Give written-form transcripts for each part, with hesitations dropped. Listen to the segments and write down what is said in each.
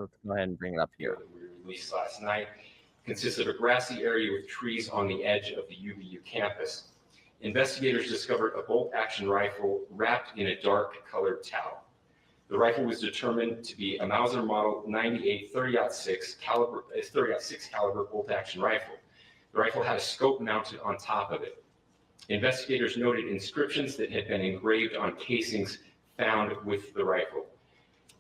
let's go ahead and bring it up here. That we released last night consists of a grassy area with trees on the edge of the UVU campus. Investigators discovered a bolt-action rifle wrapped in a dark-colored towel. The rifle was determined to be a Mauser Model 98 30-06 caliber bolt-action rifle. The rifle had a scope mounted on top of it. Investigators noted inscriptions that had been engraved on casings found with the rifle.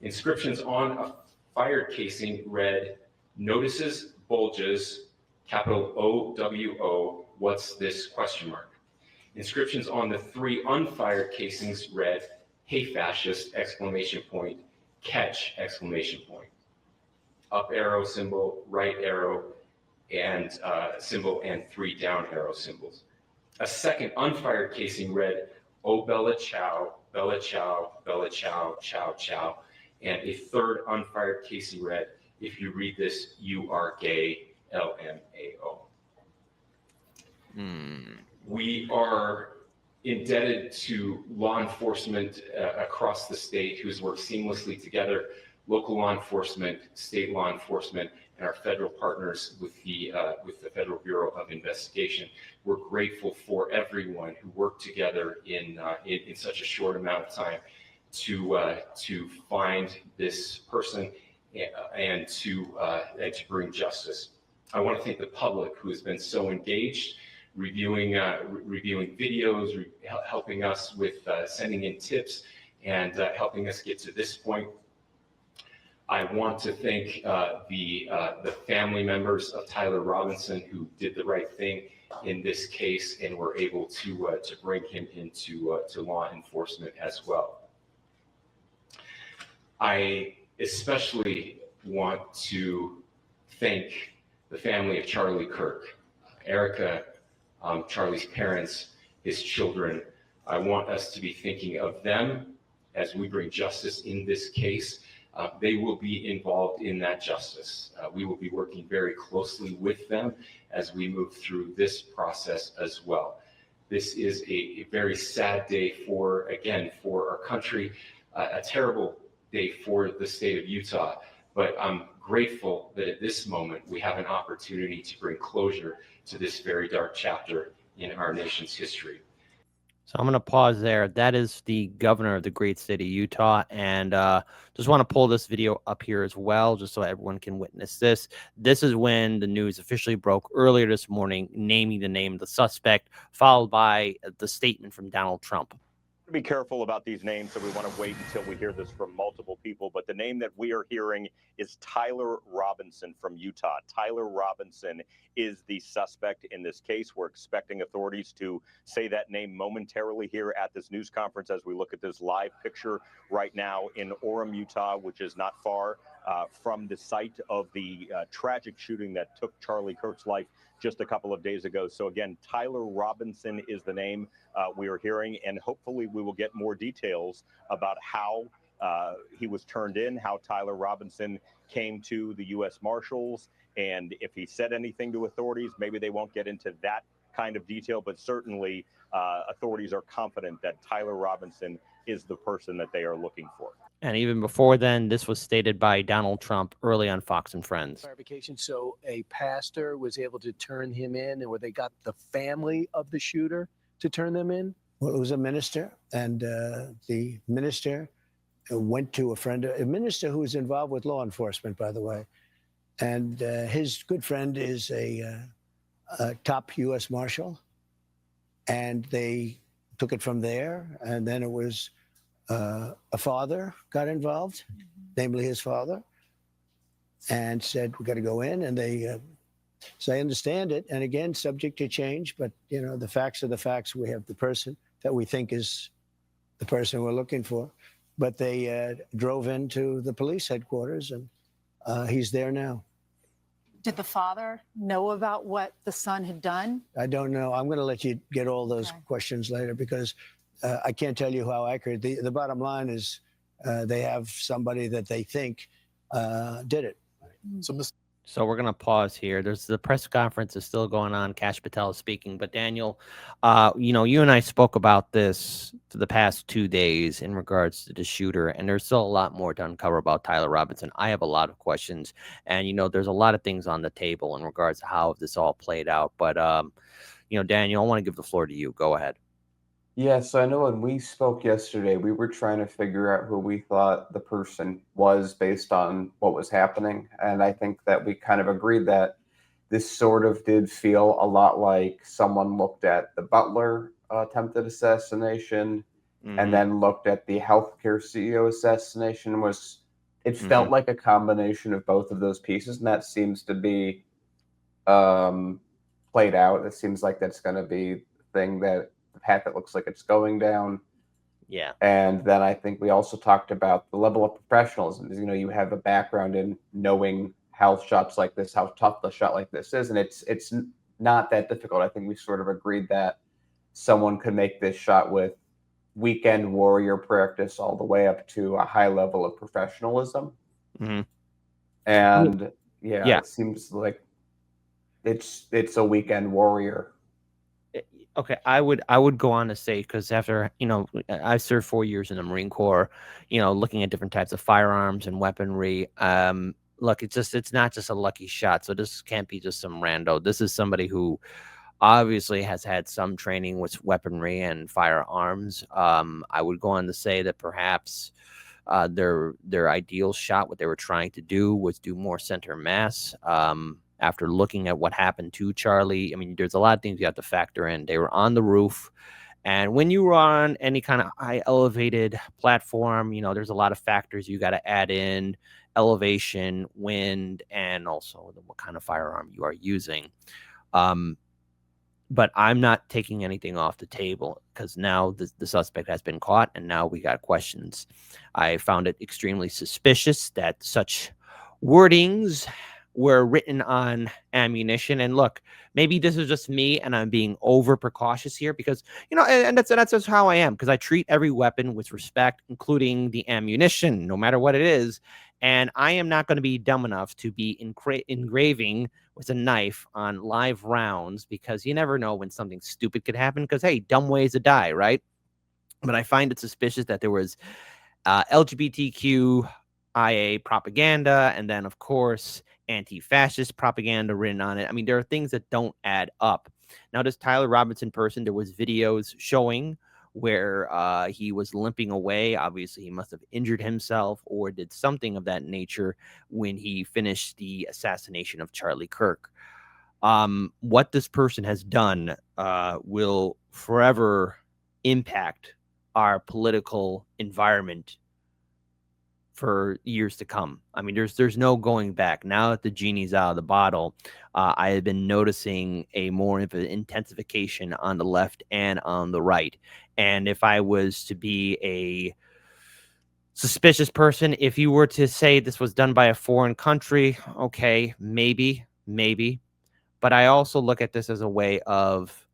Inscriptions on a fired casing read, "Notices, bulges, capital OWO, what's this?" ? Inscriptions on the 3 unfired casings read, "Hey fascist!" ! Catch! Up arrow symbol, right arrow, and symbol, and 3 down arrow symbols. A second unfired casing read, "Oh Bella Ciao, Bella Ciao, Bella Ciao, Ciao Ciao." And a third unfired casing read, "If you read this, you are gay, LMAO." We are indebted to law enforcement across the state who's worked seamlessly together, local law enforcement, state law enforcement, and our federal partners with the Federal Bureau of Investigation. We're grateful for everyone who worked together in such a short amount of time to find this person and to bring justice. I want to thank the public who has been so engaged, reviewing videos, helping us with sending in tips, and helping us get to this point. I want to thank the family members of Tyler Robinson who did the right thing in this case and were able to bring him into to law enforcement as well. I especially want to thank the family of Charlie Kirk, Erica, Charlie's parents, his children. I want us to be thinking of them as we bring justice in this case. They will be involved in that justice. We will be working very closely with them as we move through this process as well. This is a very sad day for our country, a terrible day for the state of Utah, but I'm grateful that at this moment we have an opportunity to bring closure to this very dark chapter in our nation's history. So I'm going to pause there. That is the governor of the great state of Utah. And just want to pull this video up here as well, just so everyone can witness this. This is when the news officially broke earlier this morning, naming the name of the suspect, followed by the statement from Donald Trump. Be careful about these names, so we want to wait until we hear this from multiple people. But the name that we are hearing is Tyler Robinson from Utah. Tyler Robinson is the suspect in this case. We're expecting authorities to say that name momentarily here at this news conference as we look at this live picture right now in Orem, Utah, which is not far from the site of the tragic shooting that took Charlie Kirk's life just a couple of days ago. So again, Tyler Robinson is the name we are hearing, and hopefully we will get more details about how he was turned in, how Tyler Robinson came to the U.S. Marshals, and if he said anything to authorities. Maybe they won't get into that kind of detail, but certainly authorities are confident that Tyler Robinson is the person that they are looking for. And even before then, this was stated by Donald Trump early on Fox and Friends. Clarification. So a pastor was able to turn him in, and where they got the family of the shooter to turn them in? Well, it was a minister, and the minister went to a minister who was involved with law enforcement, by the way. And his good friend is a top U.S. Marshal. And they took it from there. And then it was a father got involved, namely his father, and said, we got to go in. And they, so I understand it. And again, subject to change. But, you know, the facts are the facts. We have the person that we think is the person we're looking for. But they drove into the police headquarters, and he's there now. Did the father know about what the son had done? I don't know. I'm going to let you get all those questions later, because I can't tell you how accurate. The bottom line is they have somebody that they think did it. So we're gonna pause here. There's the press conference is still going on. Kash Patel is speaking, but Daniel, you and I spoke about this for the past 2 days in regards to the shooter, and there's still a lot more to uncover about Tyler Robinson. I have a lot of questions, and there's a lot of things on the table in regards to how this all played out. But Daniel, I want to give the floor to you. Go ahead. Yeah, so I know when we spoke yesterday, we were trying to figure out who we thought the person was based on what was happening. And I think that we kind of agreed that this sort of did feel a lot like someone looked at the Butler attempted assassination and then looked at the healthcare CEO assassination. It felt like a combination of both of those pieces, and that seems to be played out. It seems like that's going to be the thing that the path that looks like it's going down. Yeah. And then I think we also talked about the level of professionalism. You have a background in knowing how shots like this, how tough the shot like this is, and it's not that difficult. I think we sort of agreed that someone could make this shot with weekend warrior practice all the way up to a high level of professionalism. And Yeah. it seems like it's a weekend warrior. Okay, I would go on to say, because after I served 4 years in the Marine Corps, looking at different types of firearms and weaponry. Look, it's not just a lucky shot. So this can't be just some rando. This is somebody who obviously has had some training with weaponry and firearms. I would go on to say that perhaps their ideal shot, what they were trying to do, was do more center mass. After looking at what happened to Charlie, I mean, there's a lot of things you have to factor in. They were on the roof, and when you were on any kind of high elevated platform, there's a lot of factors you got to add in: elevation, wind, and also what kind of firearm you are using. But I'm not taking anything off the table, because now the suspect has been caught, and now we got questions. I found it extremely suspicious that such wordings were written on ammunition. And look, maybe this is just me and I'm being over precautious here, because and that's just how I am, because I treat every weapon with respect, including the ammunition, no matter what it is. And I am not going to be dumb enough to be engraving with a knife on live rounds, because you never know when something stupid could happen, because hey, dumb ways to die, right? But I find it suspicious that there was LGBTQIA propaganda, and then of course anti-fascist propaganda written on it. I mean, there are things that don't add up. Now, this Tyler Robinson person, there was videos showing where he was limping away. Obviously, he must have injured himself or did something of that nature when he finished the assassination of Charlie Kirk. What this person has done will forever impact our political environment for years to come. I mean, there's no going back. Now that the genie's out of the bottle, I have been noticing a more intensification on the left and on the right. And if I was to be a suspicious person, if you were to say this was done by a foreign country, okay, maybe. But I also look at this as a way of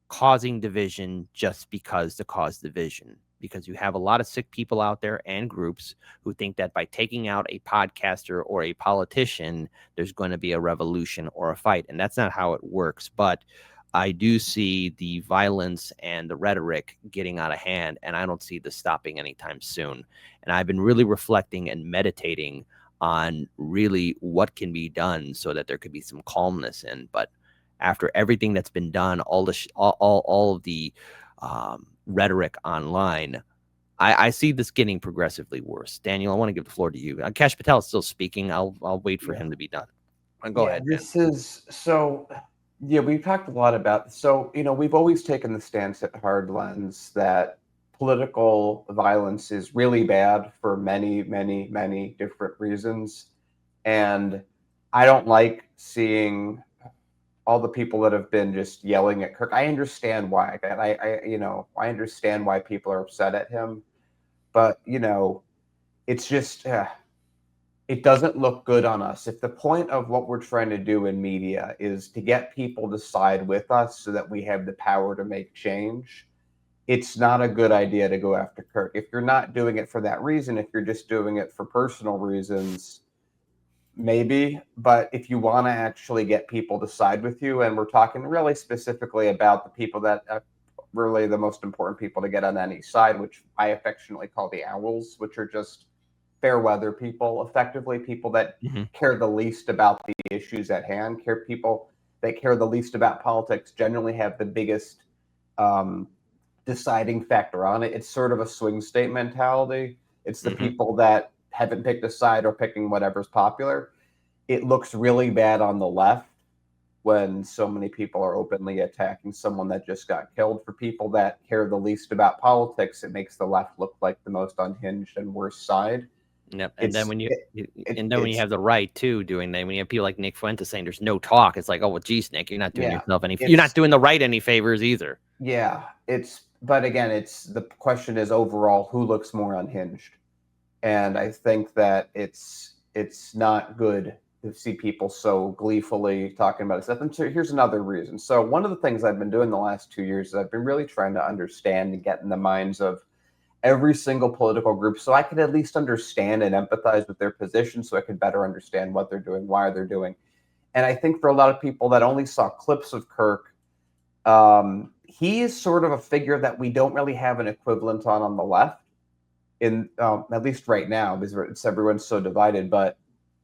causing division just because to cause division, because you have a lot of sick people out there and groups who think that by taking out a podcaster or a politician, there's going to be a revolution or a fight. And that's not how it works. But I do see the violence and the rhetoric getting out of hand, and I don't see this stopping anytime soon. And I've been really reflecting and meditating on really what can be done so that there could be some calmness in. But after everything that's been done, all of the rhetoric online, I see this getting progressively worse. Daniel, I want to give the floor to you. Kash Patel is still speaking. I'll wait for him to be done. Go ahead. This is so. Yeah, we've talked a lot about. So we've always taken the stance at Hard Lens that political violence is really bad for many, many, many different reasons, and I don't like seeing all the people that have been just yelling at Kirk. I understand why. I understand why people are upset at him, but it's just it doesn't look good on us. If the point of what we're trying to do in media is to get people to side with us so that we have the power to make change, it's not a good idea to go after Kirk. If you're not doing it for that reason, if you're just doing it for personal reasons, maybe, but if you want to actually get people to side with you, and we're talking really specifically about the people that really the most important people to get on any side, which I affectionately call the owls, which are just fair weather people, effectively people that care the least about the issues at hand, people that care the least about politics, generally have the biggest deciding factor on it. It's sort of a swing state mentality. It's the people that haven't picked a side or picking whatever's popular. It looks really bad on the left when so many people are openly attacking someone that just got killed. For people that care the least about politics, it makes the left look like the most unhinged and worst side. Yep. And then when you have the right too doing that, when you have people like Nick Fuentes saying there's no talk, it's like, oh well, geez, Nick, you're not doing yourself any. You're not doing the right any favors either. Yeah, but again, the question is overall who looks more unhinged, and I think that it's not good to see people so gleefully talking about stuff. And so here's another reason. So one of the things I've been doing the last 2 years is I've been really trying to understand and get in the minds of every single political group so I could at least understand and empathize with their position, so I could better understand what they're doing, why they're doing. And I think for a lot of people that only saw clips of Kirk, he is sort of a figure that we don't really have an equivalent on the left, in at least right now, because everyone's so divided. But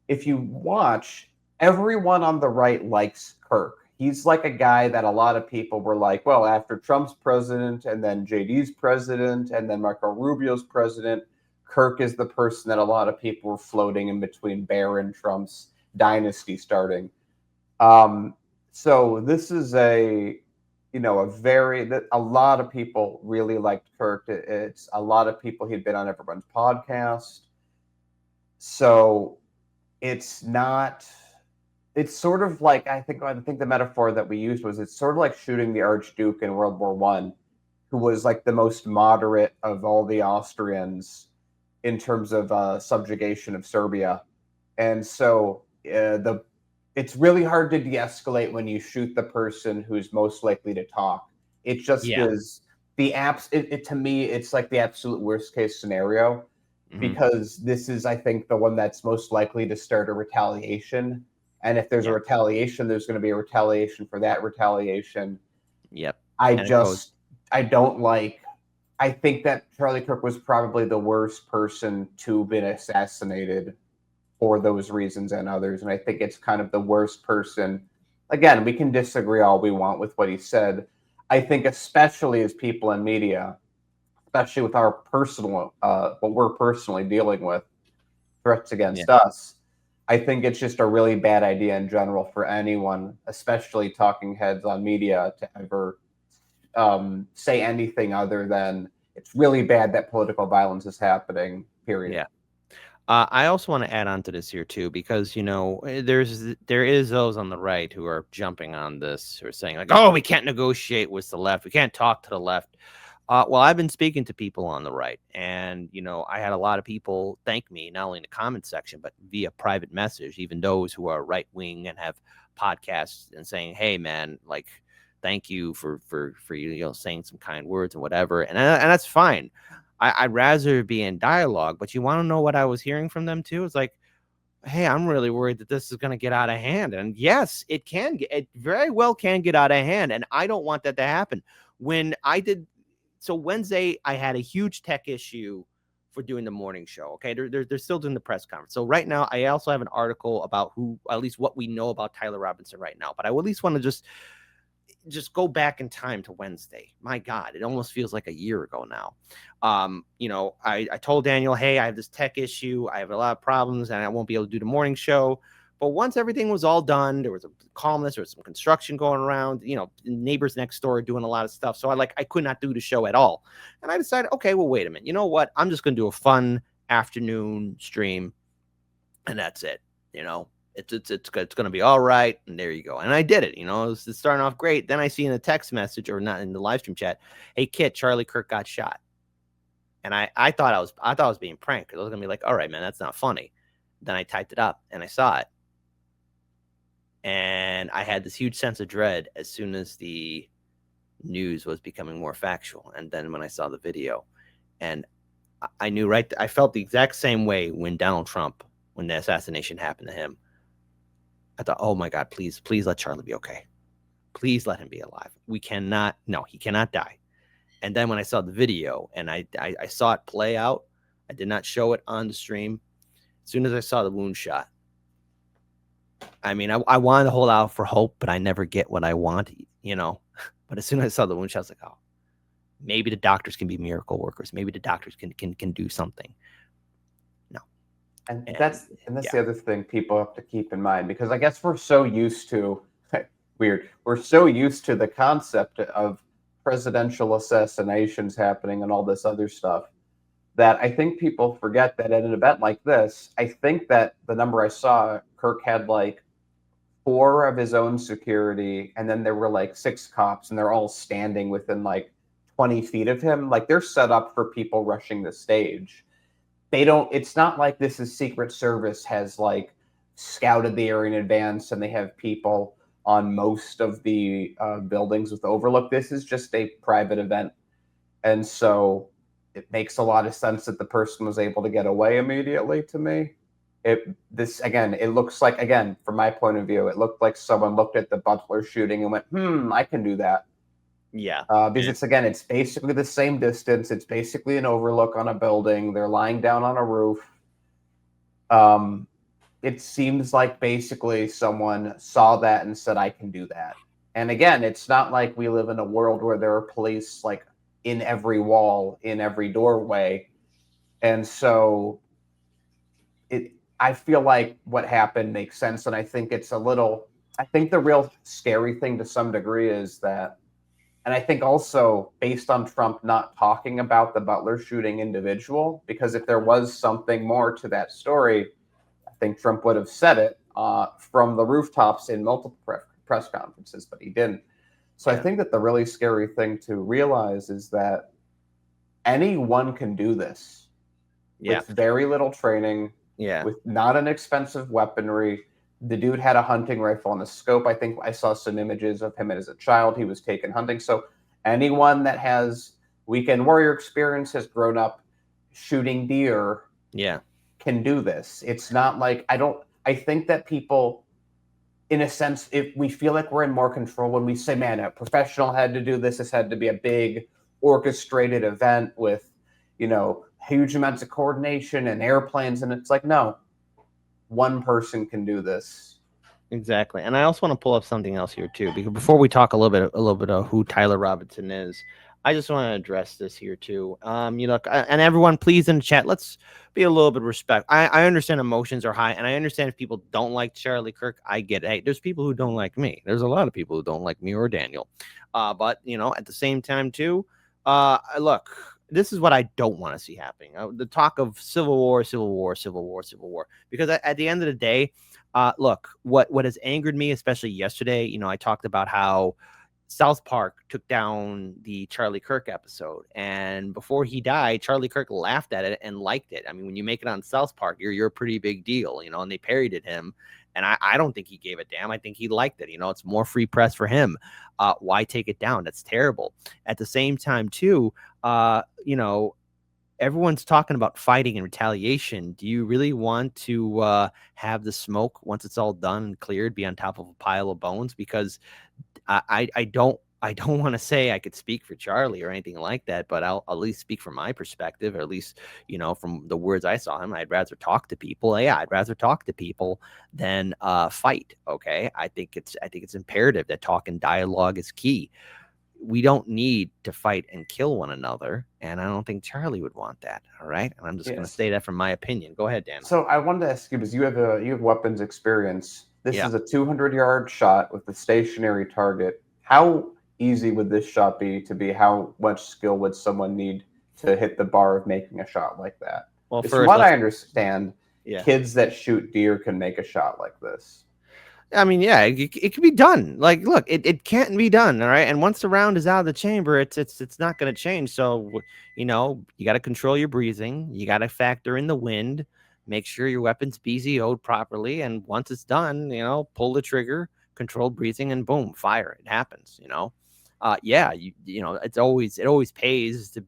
if you watch, everyone on the right likes Kirk. He's like a guy that a lot of people were like, well, after Trump's president and then JD's president and then Marco Rubio's president, Kirk is the person that a lot of people were floating in between Bear and Trump's dynasty starting. So this is a lot of people really liked Kirk. It's a lot of people, he'd been on everyone's podcast. So it's sort of like, I think the metaphor that we used was, it's sort of like shooting the Archduke in World War I, who was like the most moderate of all the Austrians in terms of subjugation of Serbia. And so it's really hard to de-escalate when you shoot the person who's most likely to talk. It just is to me, it's like the absolute worst case scenario, because this is, I think, the one that's most likely to start a retaliation. And if there's a retaliation, there's going to be a retaliation for that retaliation. Yep. I think that Charlie Kirk was probably the worst person to have been assassinated for those reasons and others. And I think it's kind of the worst person. Again, we can disagree all we want with what he said. I think especially as people in media, especially with our personal, what we're personally dealing with, threats against us, I think it's just a really bad idea in general for anyone, especially talking heads on media, to ever say anything other than it's really bad that political violence is happening, period. Yeah. I also want to add on to this here too, because there is those on the right who are jumping on this, who are saying like, oh, we can't negotiate with the left, we can't talk to the left. Well, I've been speaking to people on the right, and I had a lot of people thank me, not only in the comment section but via private message, even those who are right wing and have podcasts, and saying, hey man, like, thank you for saying some kind words and whatever, and that's fine. I'd rather be in dialogue, but you want to know what I was hearing from them too? It's like, hey, I'm really worried that this is going to get out of hand. And yes, it very well can get out of hand. And I don't want that to happen. So Wednesday, I had a huge tech issue for doing the morning show. Okay. They're still doing the press conference. So right now, I also have an article about at least what we know about Tyler Robinson right now, but I would at least want to just go back in time to Wednesday. My God, it almost feels like a year ago now. I told Daniel, hey, I have this tech issue. I have a lot of problems and I won't be able to do the morning show. But once everything was all done, there was a calmness, there was some construction going around, neighbors next door doing a lot of stuff. So I could not do the show at all. And I decided, okay, well, wait a minute. You know what? I'm just going to do a fun afternoon stream. And that's it. It's going to be all right. And there you go. And I did it. It's starting off great. Then I see in a text message, or not in the live stream chat, hey, Kit, Charlie Kirk got shot. And I thought I was being pranked, because I was going to be like, all right, man, that's not funny. Then I typed it up and I saw it. And I had this huge sense of dread as soon as the news was becoming more factual. And then when I saw the video, and I knew I felt the exact same way when Donald Trump when the assassination happened to him. I thought, oh my God, please let Charlie be okay. Please let him be alive. We cannot, no, he cannot die. And then when I saw the video and I saw it play out, I did not show it on the stream. As soon as I saw the wound shot, I mean, I wanted to hold out for hope, but I never get what I want, you know. But as soon as I saw the wound shot, I was like, oh, maybe the doctors can be miracle workers. Maybe the doctors can do something. No. And that's the other thing people have to keep in mind, because I guess we're so used to we're so used to the concept of presidential assassinations happening and all this other stuff that I think people forget that at an event like this, I think that the number I saw, Kirk had like 4 of his own security, and then there were like 6 cops, and they're all standing within like 20 feet of him. Like, they're set up for people rushing the stage. It's not like this is Secret Service has like scouted the area in advance and they have people on most of the buildings with overlook. This is just a private event. And so it makes a lot of sense that the person was able to get away immediately to me. It looks like, again, from my point of view, it looked like someone looked at the Butler shooting and went, I can do that. Yeah. Because it's basically the same distance. It's basically an overlook on a building. They're lying down on a roof. It seems like basically someone saw that and said, I can do that. And again, it's not like we live in a world where there are police like in every wall, in every doorway. And so I feel like what happened makes sense. And I think the real scary thing to some degree is that, and I think also based on Trump not talking about the Butler shooting individual, because if there was something more to that story, I think Trump would have said it from the rooftops in multiple press conferences, but he didn't. So I think that the really scary thing to realize is that anyone can do this with very little training, with not an expensive weaponry. The dude had a hunting rifle and a scope. I think I saw some images of him as a child. He was taken hunting. So anyone that has weekend warrior experience, has grown up shooting deer, can do this. It's not like I think that people, in a sense, if we feel like we're in more control when we say, man, a professional had to do this, this had to be a big orchestrated event with, huge amounts of coordination and airplanes. And it's like, no, one person can do this. Exactly. And I also want to pull up something else here too, because before we talk a little bit of who Tyler Robinson is, I just want to address this here too. And everyone, please, in the chat, let's be a little bit respect. I understand emotions are high, and I understand if people don't like Charlie Kirk. I get it. Hey, there's people who don't like me. There's a lot of people who don't like me or Daniel. But at the same time too, look, this is what I don't want to see happening. The talk of civil war, because at the end of the day, look, what has angered me, especially yesterday, I talked about how South Park took down the Charlie Kirk episode, and before he died, Charlie Kirk laughed at it and liked it. I mean, when you make it on South Park, you're a pretty big deal, and they parodied him, and I don't think he gave a damn. I think he liked it. It's more free press for him. Why take it down? That's terrible. At the same time, too, everyone's talking about fighting and retaliation. Do you really want to have the smoke, once it's all done and cleared, be on top of a pile of bones? Because I don't want to say I could speak for Charlie or anything like that, but I'll at least speak from my perspective, or at least, from the words I saw him. I'd rather talk to people. Yeah, I'd rather talk to people than fight. Okay. I think it's imperative that talk and dialogue is key. We don't need to fight and kill one another, and I don't think Charlie would want that. All right, and I'm just going to say that from my opinion. Go ahead, Dan. So I wanted to ask you, because you have weapons experience. This is a 200-yard shot with a stationary target. How easy would this shot be to be? How much skill would someone need to hit the bar of making a shot like that? Well, from what I understand, kids that shoot deer can make a shot like this. I mean, yeah, it can be done. Like, look, it can't be done. All right. And once the round is out of the chamber, it's not going to change. So, you got to control your breathing. You got to factor in the wind, make sure your weapon's BZO'd properly. And once it's done, pull the trigger, control breathing, and boom, fire. It happens, yeah, you know, it always pays to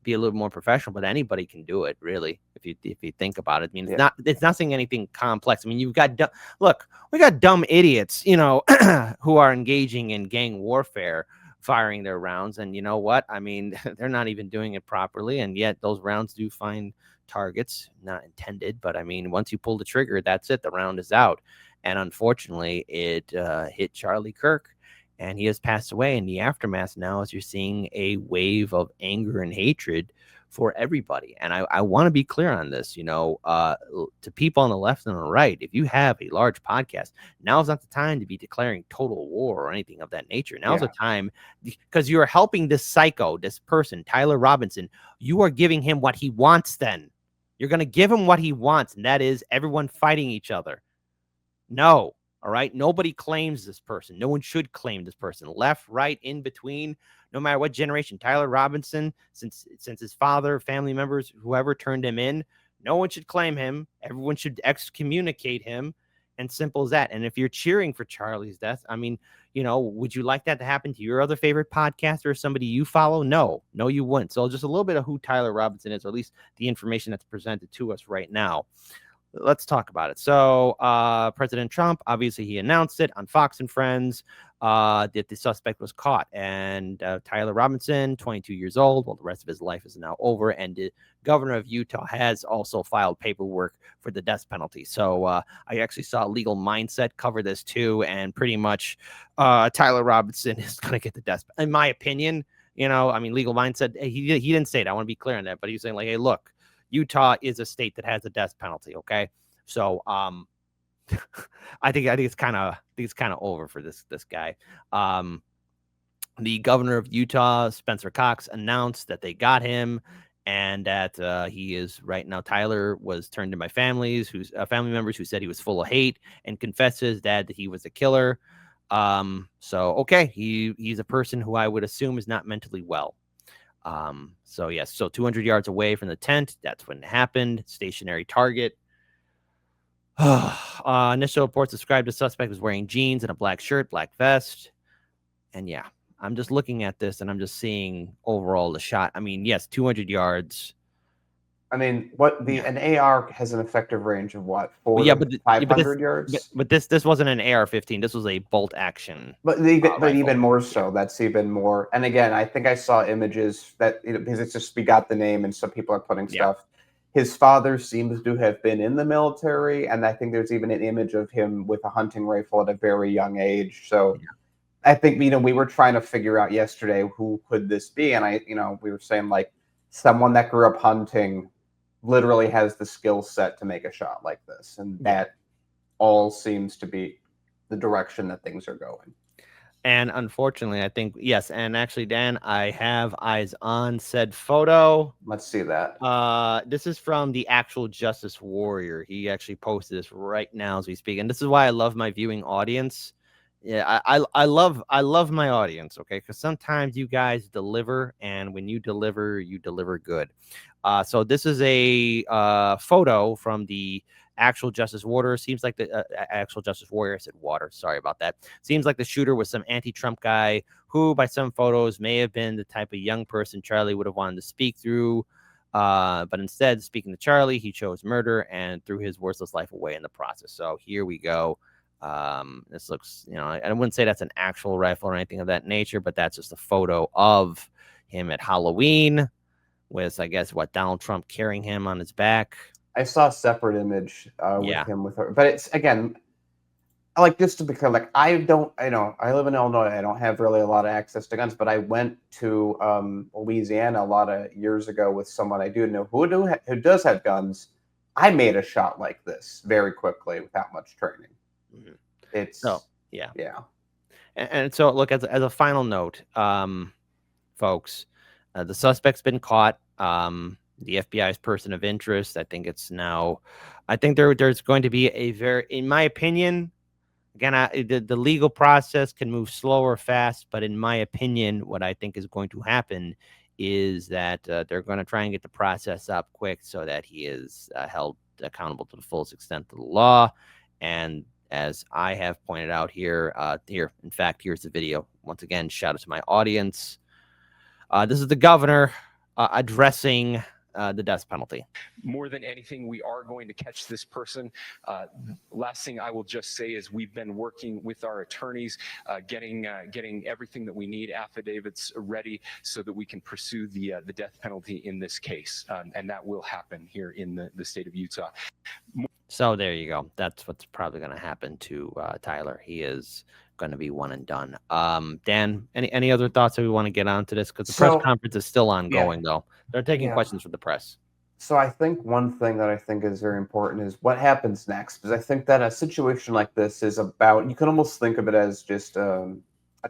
be a little more professional, but anybody can do it, really, if you think about it. I mean, it's nothing anything complex. I mean, you've got look, we got dumb idiots, you know, who are engaging in gang warfare, firing their rounds, and you know what? I mean, they're not even doing it properly, and yet those rounds do find targets, not intended, but I mean, once you pull the trigger, that's it. The round is out, and unfortunately, it hit Charlie Kirk, and he has passed away. In the aftermath now, as you're seeing a wave of anger and hatred for everybody. And I want to be clear on this, you know, to people on the left and on the right, if you have a large podcast, now's not the time to be declaring total war or anything of that nature. Now's the time, because you are helping this psycho, this person, Tyler Robinson. You are giving him what he wants then. You're going to give him what he wants, and that is everyone fighting each other. No. All right. Nobody claims this person. No one should claim this person. Left, right, in between, no matter what generation. Tyler Robinson, since his father, family members, whoever turned him in, no one should claim him. Everyone should excommunicate him. And simple as that. And if you're cheering for Charlie's death, I mean, you know, would you like that to happen to your other favorite podcaster or somebody you follow? No, you wouldn't. So just a little bit of who Tyler Robinson is, or at least the information that's presented to us right now. Let's talk about it. So President Trump, obviously he announced it on Fox and Friends that the suspect was caught. And Tyler Robinson, 22 years old. Well, the rest of his life is now over. And the governor of Utah has also filed paperwork for the death penalty. So I actually saw Legal Mindset cover this too. And pretty much Tyler Robinson is going to get the death. In my opinion, you know, I mean, Legal Mindset, he didn't say it. I want to be clear on that. But he's saying like, hey, look, Utah is a state that has a death penalty. Okay. So, I think it's kind of over for this guy. The governor of Utah, Spencer Cox, announced that they got him, and that he is right now. Tyler was turned in by family members who said he was full of hate and confessed to his dad that he was a killer. So okay, he's a person who I would assume is not mentally well. So yes, so 200 yards away from the tent, that's when it happened. Stationary target. Initial reports described the suspect as wearing jeans and a black shirt, black vest. And yeah, I'm just looking at this and I'm just seeing overall the shot. I mean, yes, 200 yards. I mean, an AR has an effective range of what, 500 yards? But this wasn't an AR-15. This was a bolt action. But even more so. That's even more. And again, I think I saw images that because it's just we got the name and some people are putting stuff. His father seems to have been in the military, and I think there's even an image of him with a hunting rifle at a very young age. So I think we were trying to figure out yesterday who could this be, and we were saying like someone that grew up hunting literally has the skill set to make a shot like this, and that all seems to be the direction that things are going. And unfortunately, I think yes. And actually, Dan, I have eyes on said photo. Let's see that. This is from the actual Justice Warrior. He actually posted this right now as we speak, and this is why I love my viewing audience. Yeah, I love my audience. Okay, because sometimes you guys deliver, and when you deliver good. So this is a photo from the actual Justice Warrior. Seems like the actual Justice Warrior. I said water. Sorry about that. Seems like the shooter was some anti-Trump guy who, by some photos, may have been the type of young person Charlie would have wanted to speak through. But instead, speaking to Charlie, he chose murder and threw his worthless life away in the process. So here we go. This looks, I wouldn't say that's an actual rifle or anything of that nature, but that's just a photo of him at Halloween with, I guess, Donald Trump carrying him on his back. I saw a separate image with him with her, but it's again, I like just to be clear, like I live in Illinois. I don't have really a lot of access to guns, but I went to Louisiana a lot of years ago with someone I do know who does have guns. I made a shot like this very quickly without much training. Mm-hmm. It's yeah. And so look, as a final note, folks, the suspect's been caught. The FBI's person of interest. I think there's going to be in my opinion, again, the legal process can move slow or fast, but in my opinion, what I think is going to happen is that they're going to try and get the process up quick so that he is held accountable to the fullest extent of the law. And as I have pointed out here. In fact, here's the video. Once again, shout out to my audience. This is the governor addressing the death penalty. More than anything, we are going to catch this person. Last thing I will just say is we've been working with our attorneys, getting everything that we need, affidavits ready, so that we can pursue the death penalty in this case, and that will happen here in the state of Utah. So there you go. That's what's probably going to happen to Tyler. He is going to be one and done. Dan, any other thoughts that we want to get onto this? Because the press conference is still ongoing, though. They're taking questions from the press. So I think one thing that I think is very important is what happens next. Because I think that a situation like this is about, you can almost think of it as just a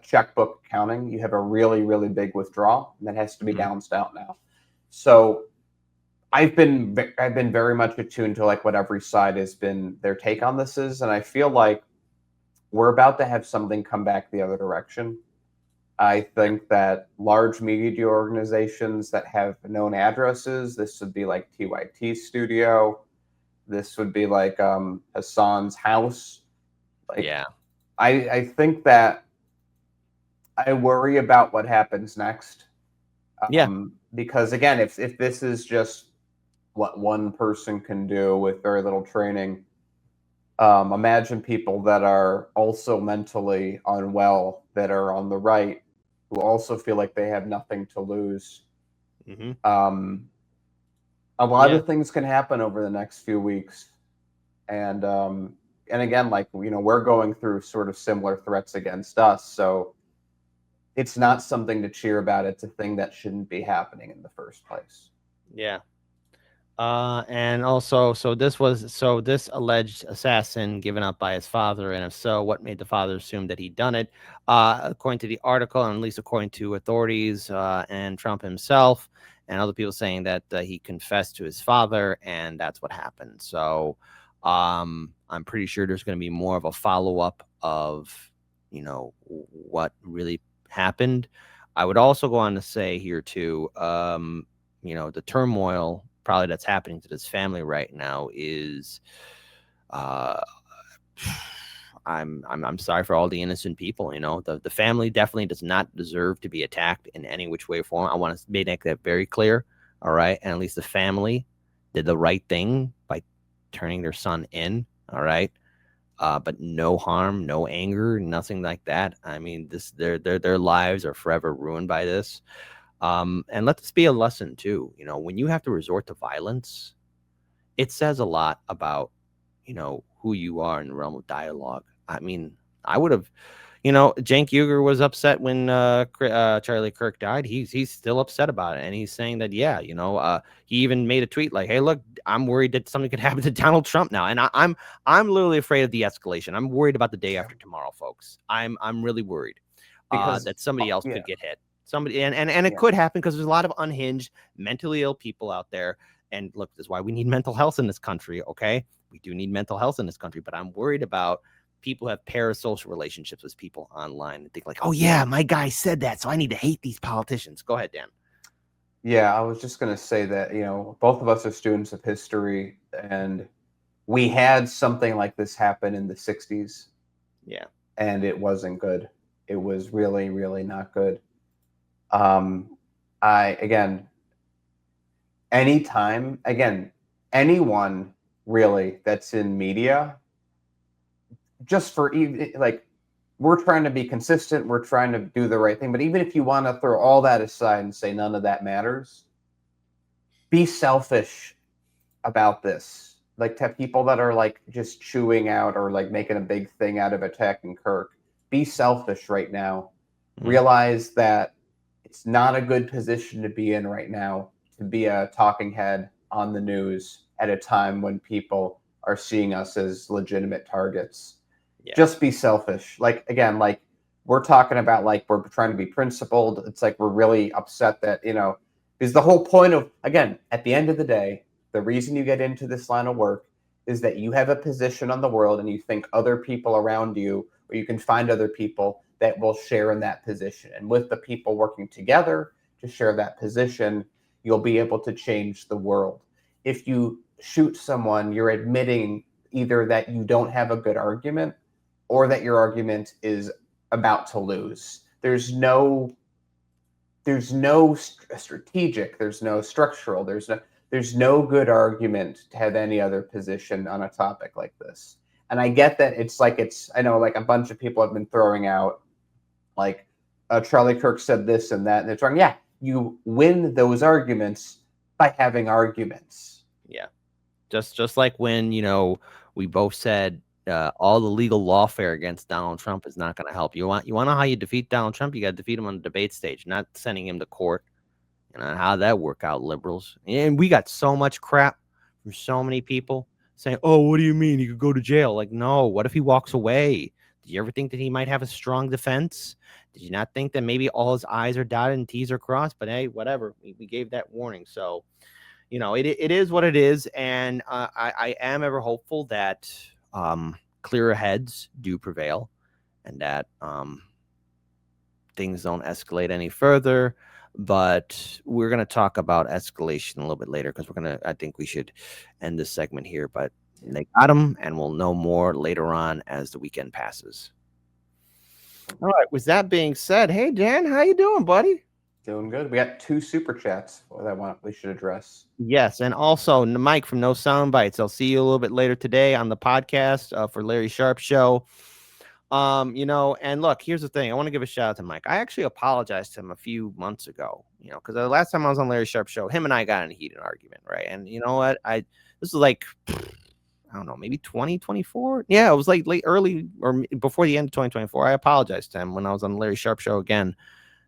checkbook accounting. You have a really, really big withdrawal, and that has to be balanced out now. So I've been very much attuned to like what every side has been their take on this is, and I feel like we're about to have something come back the other direction. I think that large media organizations that have known addresses, this would be like TYT Studio, this would be like Hassan's house. Like, yeah, I think that I worry about what happens next. Because again, if this is just what one person can do with very little training, imagine people that are also mentally unwell, that are on the right, who also feel like they have nothing to lose. A lot of things can happen over the next few weeks, and again, like, you know, we're going through sort of similar threats against us, so it's not something to cheer about. It's a thing that shouldn't be happening in the first place. Yeah. And also, so this alleged assassin given up by his father, and if so, what made the father assume that he'd done it? According to the article, and at least according to authorities and Trump himself and other people saying that he confessed to his father, and that's what happened. So I'm pretty sure there's going to be more of a follow-up of, you know, what really happened. I would also go on to say here too, you know, the turmoil probably that's happening to this family right now is I'm sorry for all the innocent people. You know, the family definitely does not deserve to be attacked in any which way or form. I want to make that very clear. All right. And at least the family did the right thing by turning their son in. All right. But no harm, no anger, nothing like that. I mean, their lives are forever ruined by this. And let this be a lesson too. You know, when you have to resort to violence, it says a lot about, you know, who you are in the realm of dialogue. I mean, I would have, you know, Cenk Uygur was upset when Charlie Kirk died. He's still upset about it, and he's saying that, yeah, you know, he even made a tweet like, "Hey, look, I'm worried that something could happen to Donald Trump now," and I'm literally afraid of the escalation. I'm worried about the day after tomorrow, folks. I'm really worried that somebody else could get hit. Somebody and it could happen because there's a lot of unhinged, mentally ill people out there. And look, this is why we need mental health in this country. Okay, we do need mental health in this country, but I'm worried about people who have parasocial relationships with people online and think like, oh yeah, my guy said that, so I need to hate these politicians. Go ahead, Dan. Yeah, I was just going to say that, you know, both of us are students of history, and we had something like this happen in the 60s. Yeah. And it wasn't good. It was really, really not good. Anyone really that's in media, just for even like, we're trying to be consistent, we're trying to do the right thing, but even if you want to throw all that aside and say none of that matters, be selfish about this. Like, to people that are like just chewing out or like making a big thing out of attacking Kirk, be selfish right now. Realize that it's not a good position to be in right now, to be a talking head on the news at a time when people are seeing us as legitimate targets. Yeah. Just be selfish. Like, again, like, we're talking about, like, we're trying to be principled. It's like we're really upset that, you know, because the whole point of, again, at the end of the day, the reason you get into this line of work is that you have a position on the world and you think other people around you, or you can find other people that will share in that position. And with the people working together to share that position, you'll be able to change the world. If you shoot someone, you're admitting either that you don't have a good argument or that your argument is about to lose. There's no strategic, there's no structural, there's no good argument to have any other position on a topic like this. And I get that I know like a bunch of people have been throwing out like Charlie Kirk said this and that, and they're trying, yeah, you win those arguments by having arguments. Yeah. Just like when, we both said all the legal lawfare against Donald Trump is not going to help. You want to know how you defeat Donald Trump? You got to defeat him on the debate stage, not sending him to court. How'd that work out, liberals? And we got so much crap from so many people saying, oh, what do you mean? He could go to jail. Like, no, what if he walks away? Did you ever think that he might have a strong defense? Did you not think that maybe all his I's are dotted and T's are crossed? But hey, whatever. We gave that warning. So, it is what it is. And I am ever hopeful that clearer heads do prevail and that things don't escalate any further. But we're going to talk about escalation a little bit later because I think we should end this segment here. But they got him, and we'll know more later on as the weekend passes. All right. With that being said, hey, Dan, how you doing, buddy? Doing good. We got 2 super chats that we should address. Yes, and also Mike from No Sound Bites. I'll see you a little bit later today on the podcast for Larry Sharp Show. And look, here's the thing. I want to give a shout out to Mike. I actually apologized to him a few months ago, because the last time I was on Larry Sharp Show, him and I got in a heated argument, right? And you know what? This was like, I don't know, maybe 2024. Yeah, it was like early or before the end of 2024. I apologized to him when I was on the Larry Sharp Show again.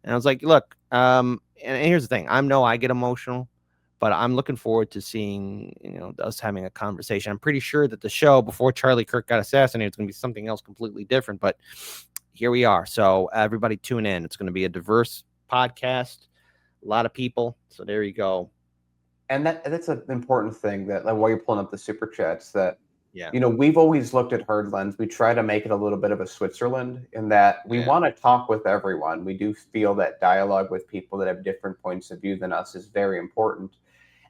And I was like, look, and here's the thing. I get emotional, but I'm looking forward to seeing, us having a conversation. I'm pretty sure that the show before Charlie Kirk got assassinated is going to be something else completely different, but here we are. So everybody tune in. It's going to be a diverse podcast, a lot of people. So there you go. And that's an important thing that while you're pulling up the super chats that, yeah, we've always looked at Hard Lens. We try to make it a little bit of a Switzerland in that we want to talk with everyone. We do feel that dialogue with people that have different points of view than us is very important.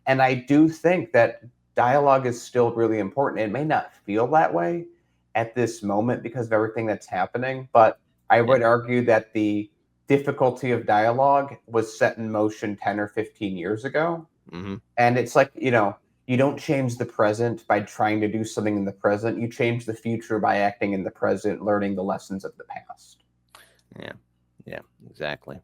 And I do think that dialogue is still really important. It may not feel that way at this moment because of everything that's happening, but I would argue that the difficulty of dialogue was set in motion 10 or 15 years ago. Mm-hmm. And it's like, you don't change the present by trying to do something in the present. You change the future by acting in the present, learning the lessons of the past. Yeah, exactly.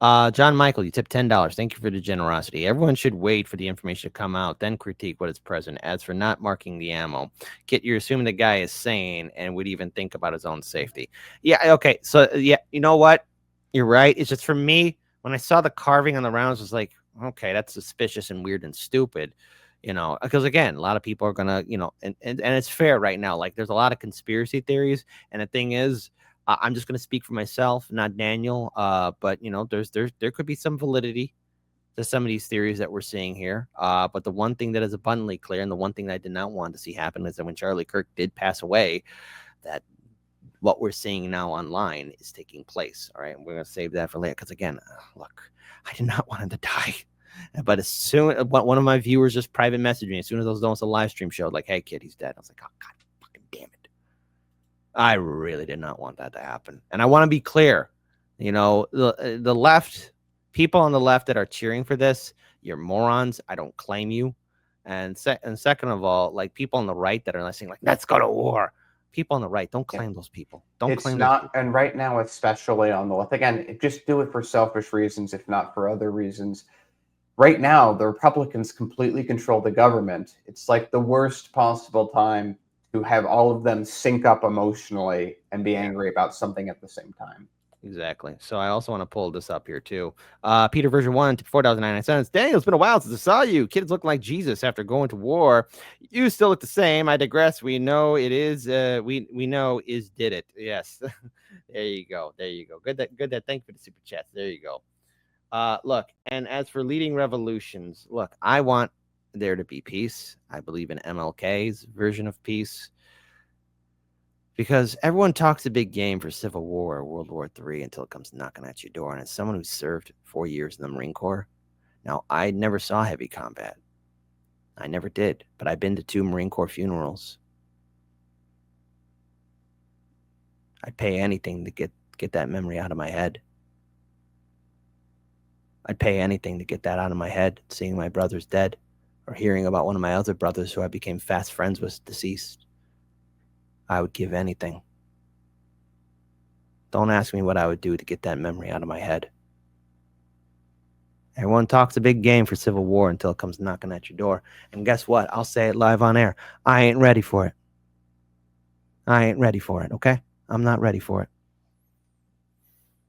John Michael, you tipped $10. Thank you for the generosity. Everyone should wait for the information to come out, then critique what is present. As for not marking the ammo, Kit, you're assuming the guy is sane and would even think about his own safety. Yeah, okay. So, yeah, you know what? You're right. It's just for me, when I saw the carving on the rounds, I was like, okay, that's suspicious and weird and stupid. Because again, a lot of people are gonna, and it's fair right now. Like, there's a lot of conspiracy theories, and the thing is, I'm just gonna speak for myself, not Daniel. But there could be some validity to some of these theories that we're seeing here. But the one thing that is abundantly clear, and the one thing that I did not want to see happen, is that when Charlie Kirk did pass away, that what we're seeing now online is taking place. All right, and we're gonna save that for later. Because again, look, I did not want him to die. But as soon one of my viewers just private messaged me as soon as I was doing a live stream show, like, hey kid, he's dead. I was like, oh god fucking damn it. I really did not want that to happen. And I want to be clear, the left, people on the left that are cheering for this, you're morons. I don't claim you. And second of all, like, people on the right that are listening, like, let's go to war. People on the right, don't claim those people. Don't claim those people. And right now, especially on the left, again, just do it for selfish reasons, if not for other reasons. Right now, the Republicans completely control the government. It's like the worst possible time to have all of them sync up emotionally and be angry about something at the same time. Exactly. So I also want to pull this up here too. Peter version 1, $4.99. Daniel, it's been a while since I saw you. Kids look like Jesus after going to war. You still look the same. I digress. We know it is. We know is did it. Yes. There you go. Good that. Thank you for the super chats. There you go. Look, and as for leading revolutions, look, I want there to be peace. I believe in MLK's version of peace. Because everyone talks a big game for Civil War or World War III until it comes knocking at your door. And as someone who served 4 years in the Marine Corps, now I never saw heavy combat. I never did. But I've been to 2 Marine Corps funerals. I'd pay anything to get that memory out of my head. I'd pay anything to get that out of my head, seeing my brother's dead, or hearing about one of my other brothers who I became fast friends with deceased. I would give anything. Don't ask me what I would do to get that memory out of my head. Everyone talks a big game for civil war until it comes knocking at your door. And guess what? I'll say it live on air. I ain't ready for it. I ain't ready for it, okay? I'm not ready for it.